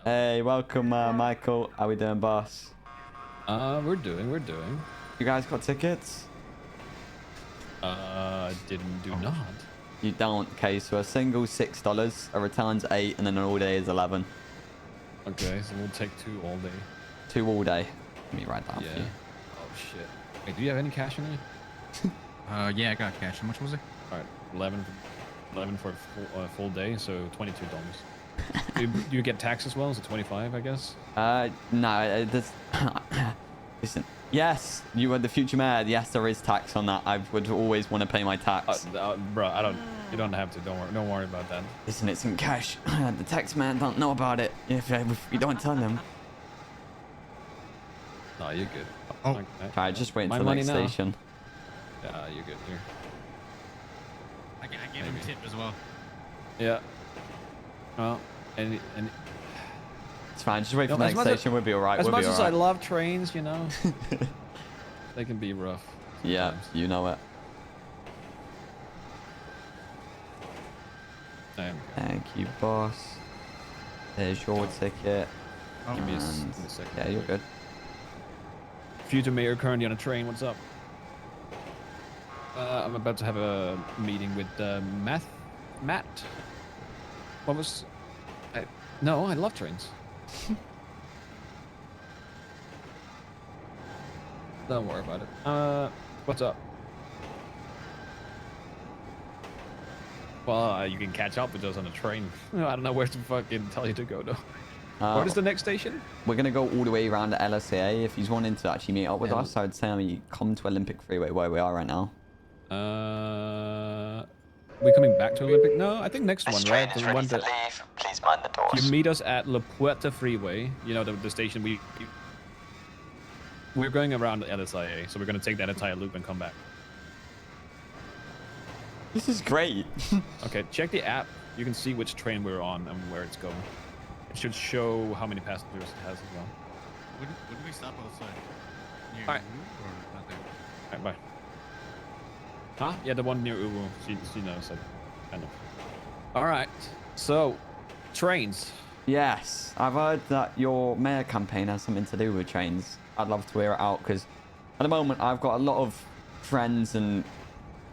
Hey, welcome, Michael. How we doing, boss? We're doing. You guys got tickets? Do not. You don't. Okay, so a single $6, a return's $8, and then an all day is 11. Okay, so we'll take 2 all day. 2 all day. Let me write that Yeah. for you. Oh shit. Wait, do you have any cash in there? Yeah, I got cash. How much was it? All right, 11 for a full day, so $22. do you get tax as well? Is it 25, I guess? No, there's... Listen, yes, you are the future mayor. Yes, there is tax on that. I would always want to pay my tax. Bro, you don't have to. Don't worry about that. Listen, it's in cash. The tax man don't know about it if you don't tell him. No, you're good. Oh. Alright, just wait My until the money next now. station. Yeah, you're good here. I gave him a tip as well. Yeah. Well, and It's fine. Just wait for the as next much as- station. We'll be alright. as We'll much be as I alright. love trains, you know, they can be rough. Yeah, sometimes. you know it. There we go. Thank you, boss. There's your ticket. Give me a And- second. Yeah, you're good. Future mayor currently on a train. What's up? I'm about to have a meeting with Matt. What was? No, I love trains. Don't worry about it. What's up? Well, you can catch up with us on a train. I don't know where to fucking tell you to go though. What is the next station? We're gonna go all the way around the LSA. If he's wanting to actually meet up with us, I'd say come to Olympic Freeway where we are right now. We're coming back to Olympic? No, I think next This one, train right? is The ready one to that leave. Please mind the doors. you meet us at La Puerta Freeway. You know the station we're going around the LSIA, so we're gonna take that entire loop and come back. This is great. Okay, check the app. You can see which train we're on and where it's going. It should show how many passengers it has as well. Wouldn't we stop outside? Near Alright. you, or not there? Alright, bye. Huh? Yeah, the one near Uwu. She knows it. Kind of. Alright, so trains. Yes, I've heard that your mayor campaign has something to do with trains. I'd love to hear it out because at the moment I've got a lot of friends and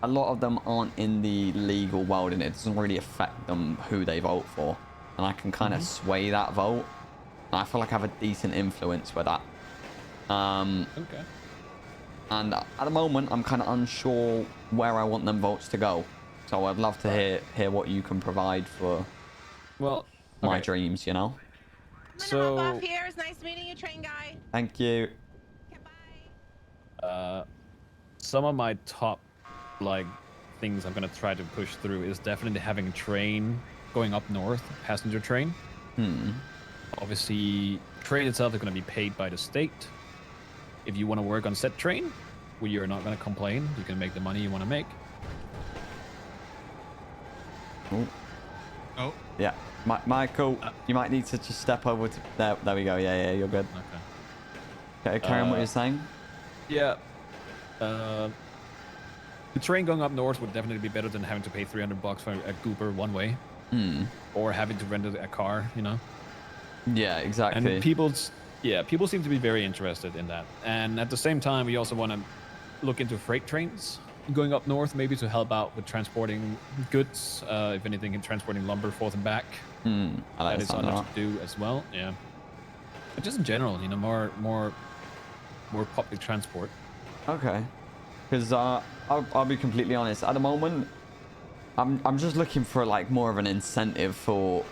a lot of them aren't in the legal world and it doesn't really affect them who they vote for. And I can kind of sway that vote. And I feel like I have a decent influence with that. Okay. And at the moment, I'm kind of unsure where I want them votes to go. So I'd love to hear what you can provide for Well, my okay. dreams, you know? So- off here. It's nice meeting you, train guy. Thank you. Okay, bye. Some of my top things I'm gonna try to push through is definitely having a train going up north, passenger train. Obviously, train itself is gonna be paid by the state. If you want to work on said train, we are not gonna complain. You can make the money you want to make. Ooh. Oh, Yeah. Michael, you might need to just step over to... There we go. Yeah, you're good. Okay. Okay, carry on what you're saying. Yeah. The train going up north would definitely be better than having to pay $300 for a goober one way, or having to rent a car. You know. Yeah, exactly. And people seem to be very interested in that. And at the same time, we also want to look into freight trains going up north, maybe to help out with transporting goods, if anything, in transporting lumber forth and back. I like That is sound of honest to do as well. Yeah. But just in general, you know, more public transport. Okay. Because I'll be completely honest. At the moment, I'm just looking for like more of an incentive for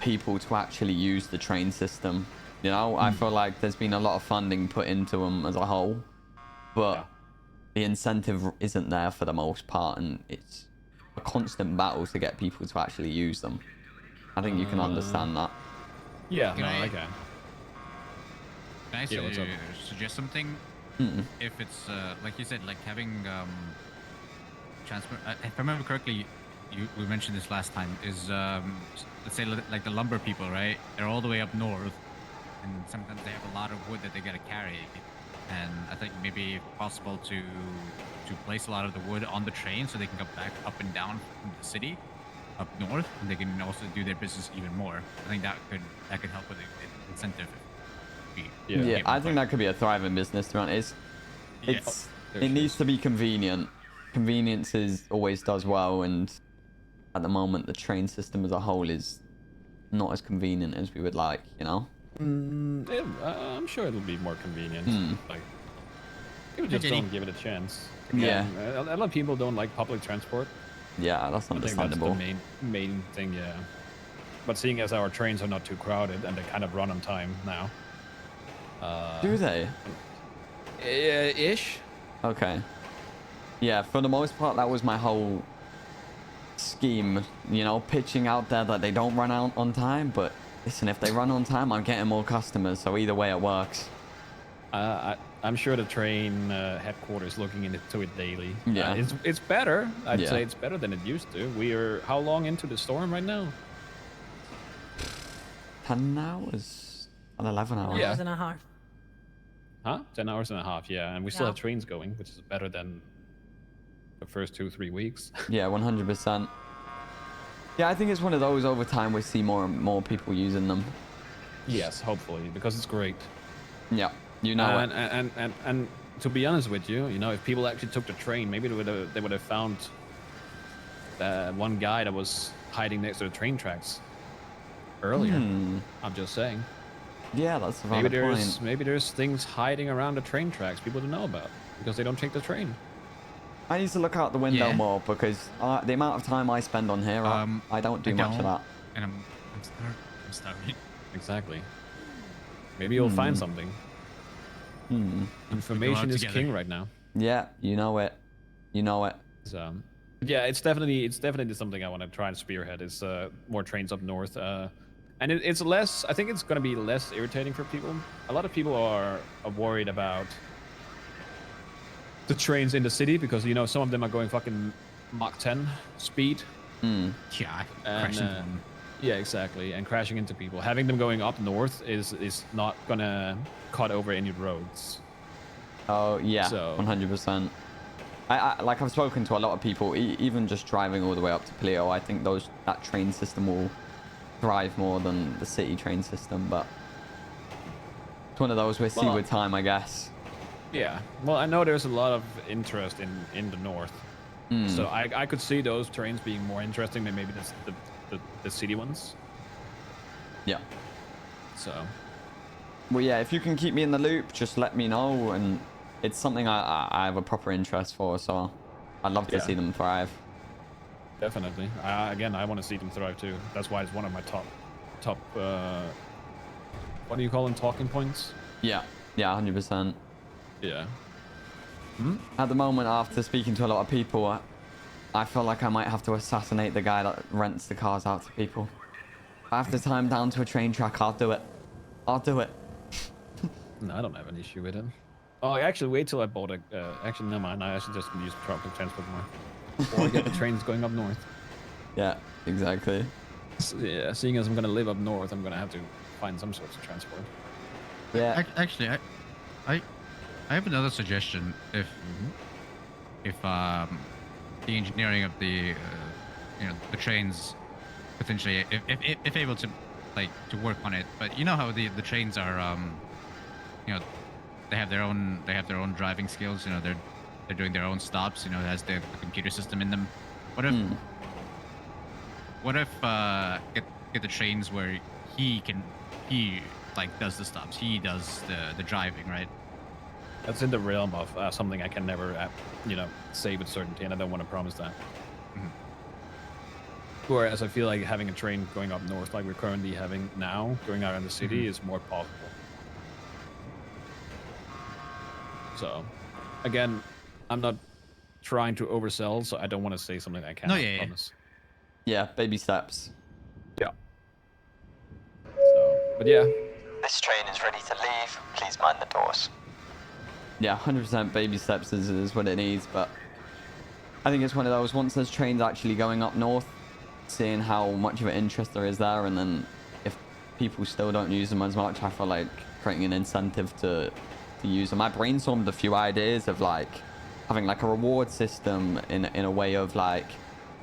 people to actually use the train system. You know, I feel like there's been a lot of funding put into them as a whole, but the incentive isn't there for the most part, and it's a constant battle to get people to actually use them. I think you can understand that. Yeah, Can no, I- I can. can I what's up? suggest something? If it's like you said, like having transport. If I remember correctly, we mentioned this last time. Is let's say like the lumber people, right? They're all the way up north, and sometimes they have a lot of wood that they gotta carry. And I think maybe possible to place a lot of the wood on the train so they can come back up and down from the city. up north, and they can also do their business even more. I think that could help with the incentive. Yeah, I think that could be a thriving business. To be honest, Yeah. it needs to be convenient. Convenience always does well, and at the moment, the train system as a whole is not as convenient as we would like. You know. I'm sure it'll be more convenient. Like, people just don't give it a chance. Yeah. A lot of people don't like public transport. Yeah, that's understandable. I think that's the main thing, yeah. But seeing as our trains are not too crowded and they kind of run on time now. Do they? Ish. Okay. Yeah, for the most part, that was my whole scheme, you know, pitching out there that they don't run out on time. But listen, if they run on time, I'm getting more customers. So either way, it works. I'm sure the train headquarters looking into it daily. Yeah. It's better. I'd say it's better than it used to. We are how long into the storm right now? 10 hours? 11 hours? Yeah. Hours and a half. Huh? 10 hours and a half, yeah. And we still have trains going, which is better than the first 2-3 weeks. Yeah, 100%. Yeah, I think it's one of those over time we see more and more people using them. Yes, hopefully, because it's great. Yeah, you know it. And to be honest with you, you know, if people actually took the train, maybe they would have found one guy that was hiding next to the train tracks earlier. I'm just saying. Yeah, that's a valid point. Maybe there's things hiding around the train tracks people don't know about because they don't take the train. I need to look out the window more because the amount of time I spend on here, I don't do much of that. And I'm starving. Exactly. Maybe you'll find something. Information is king right now. Yeah, you know it. You know it. So, yeah, it's definitely something I want to try and spearhead. Is more trains up north. And it's less. I think it's going to be less irritating for people. A lot of people are worried about the trains in the city because, you know, some of them are going fucking Mach 10 speed. Yeah, crashing them. Yeah, exactly, and crashing into people. Having them going up north is not gonna cut over any roads. Oh yeah, So 100%. I like I've spoken to a lot of people, even just driving all the way up to Pleo. I think that train system will thrive more than the city train system, but it's one of those we'll see with time, I guess. Yeah, well, I know there's a lot of interest in the north, so I could see those trains being more interesting than maybe the city ones. Yeah. So. Well, yeah, if you can keep me in the loop, just let me know, and it's something I have a proper interest for, so I'd love to see them thrive. Definitely. Again, I want to see them thrive too. That's why it's one of my top what do you call them, talking points? Yeah, 100%. Yeah. At the moment, after speaking to a lot of people, I feel like I might have to assassinate the guy that rents the cars out to people. If I have to tie him down to a train track, I'll do it. I'll do it. No, I don't have an issue with it. Oh, actually, wait till I bought a... actually, never mind. I should just use public transport more. Or get the trains going up north. Yeah, exactly. So, yeah, seeing as I'm going to live up north, I'm going to have to find some sorts of transport. Yeah. Actually, I have another suggestion. If the engineering of the the trains potentially if able to work on it, but you know how the trains are they have their own driving skills. You know, they're doing their own stops. You know, it has the computer system in them. What if get the trains where he does the stops, he does the driving, right? That's in the realm of something I can never, say with certainty, and I don't want to promise that. Whereas I feel like having a train going up north, like we're currently having now, going out in the city, is more possible. So, again, I'm not trying to oversell, so I don't want to say something I can't promise. Yeah, baby steps. Yeah. So, but yeah. This train is ready to leave. Please mind the doors. Yeah, 100% baby steps is what it needs, but I think it's one of those, once there's trains actually going up north, seeing how much of an interest there is there, and then if people still don't use them as much, I feel like creating an incentive to use them. I brainstormed a few ideas of like having like a reward system in a way of like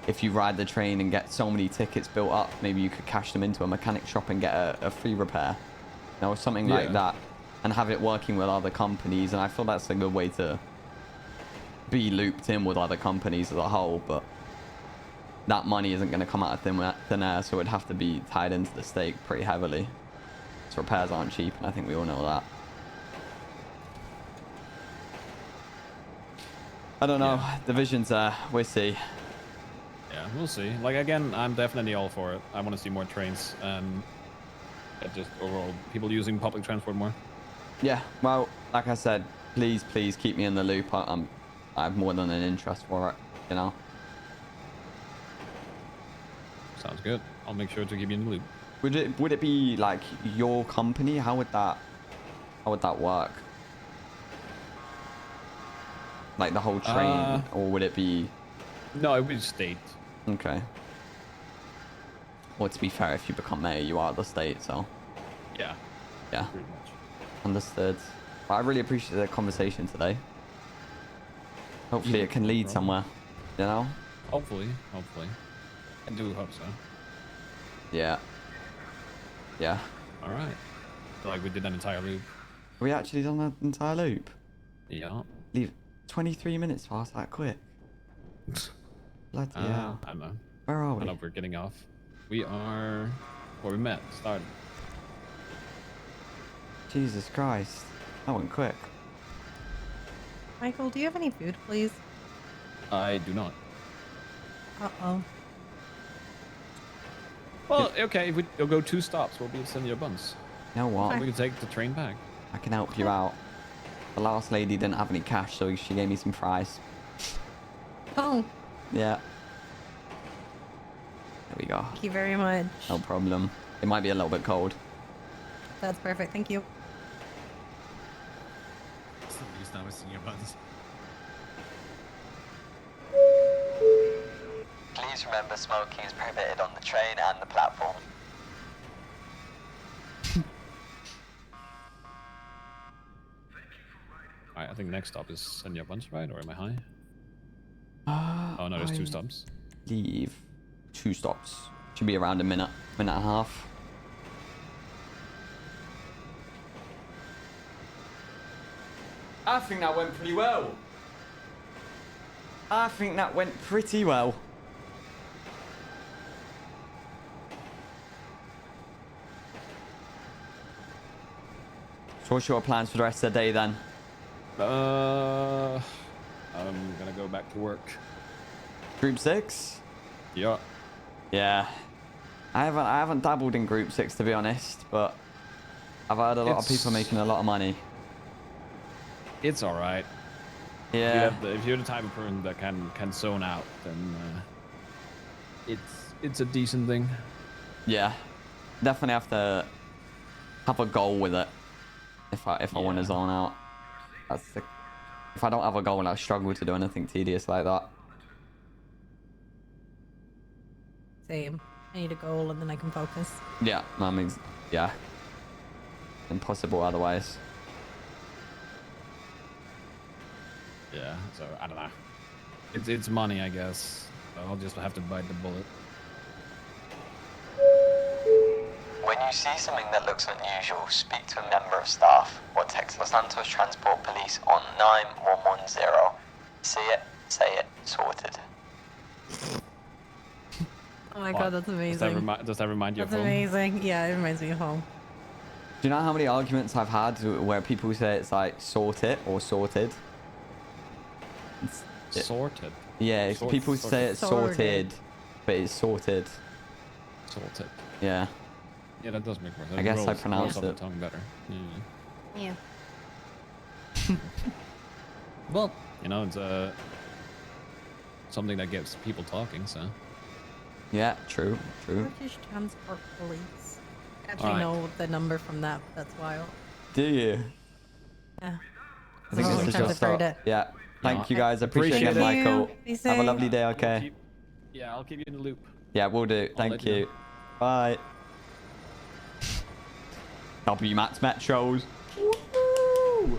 if you ride the train and get so many tickets built up, maybe you could cash them into a mechanic shop and get a free repair. You know, something like that. And have it working with other companies. And I feel that's a good way to be looped in with other companies as a whole. But that money isn't going to come out of thin air, so it'd have to be tied into the stake pretty heavily. So repairs aren't cheap, and I think we all know that. I don't know. The vision's there. We'll see. Yeah, we'll see. Like, again, I'm definitely all for it. I want to see more trains and just overall people using public transport more. Yeah, well, like I said, please keep me in the loop. I have more than an interest for it, you know. Sounds good. I'll make sure to keep you in the loop. Would it be like your company? How would that work? Like the whole train, or would it be? No, it would be state. Okay. Well, to be fair, if you become mayor, you are the state, so. Yeah. Yeah. Pretty much. Understood. Well, I really appreciate the conversation today. Hopefully it can lead somewhere, you know? Hopefully. I do hope so. Yeah. Yeah. All right. Like we did an entire loop. Have we actually done that entire loop? Yeah. Leave 23 minutes past that quick. Bloody hell. I don't know. Where are I we? don't know if we're getting off. We are where we met. Started. Jesus Christ. That went quick. Michael, do you have any food, please? I do not. Uh-oh. Well, okay. If we'll go 2 stops, we'll be at Senior Buns. You know what? We can take the train back. I can help you out. The last lady didn't have any cash, so she gave me some fries. Oh, Yeah. There we go. thank you very much. No problem. It might be a little bit cold. That's perfect, thank you. Still used now with senior buns. Please remember smoking is prohibited on the train and the platform. Alright, I think next stop is Senior Buns, right? Or am I high? Oh no, there's 2 stops. Leave 2 stops. Should be around a minute and a half. I think that went pretty well. So what's your plans for the rest of the day then? I'm gonna go back to work. Group 6? Yeah. Yeah. I haven't dabbled in Group 6 to be honest, but I've heard a lot of people making a lot of money. It's alright. Yeah. If you're the type of person that can zone out, then it's a decent thing. Yeah. Definitely have to have a goal with it. If I want to zone out. If I don't have a goal, I struggle to do anything tedious like that. Same. I need a goal and then I can focus. Yeah, that means impossible otherwise. Yeah, so I don't know. It's money, I guess. I'll just have to bite the bullet. When you see something that looks unusual, speak to a member of staff or text Los Santos Transport Police on 9110. See it, say it, sorted. Oh my god, that's amazing. Does that remind you That's of home? amazing. Yeah, it reminds me of home. Do you know how many arguments I've had where people say it's like sort it or sorted? Sorted. Yeah, people say it's sorted, Sorted. but it's sorted. Sorted. Yeah. Yeah, that does make more sense. I guess I Rolls pronounced off the it. tongue better. Yeah. Well, you know, it's something that gets people talking, so. Yeah, true. British Transport Police. I actually Alright. know the number from that. That's wild. Do you? Yeah. I think this is your start. Yeah. Thank you guys. Appreciate it, Appreciate it. Michael. Be Have a safe. lovely day, okay? Yeah, I'll keep you in the loop. Yeah, we'll do. I'll Thank let you you. know. Bye. W Matt's Metros. Woo!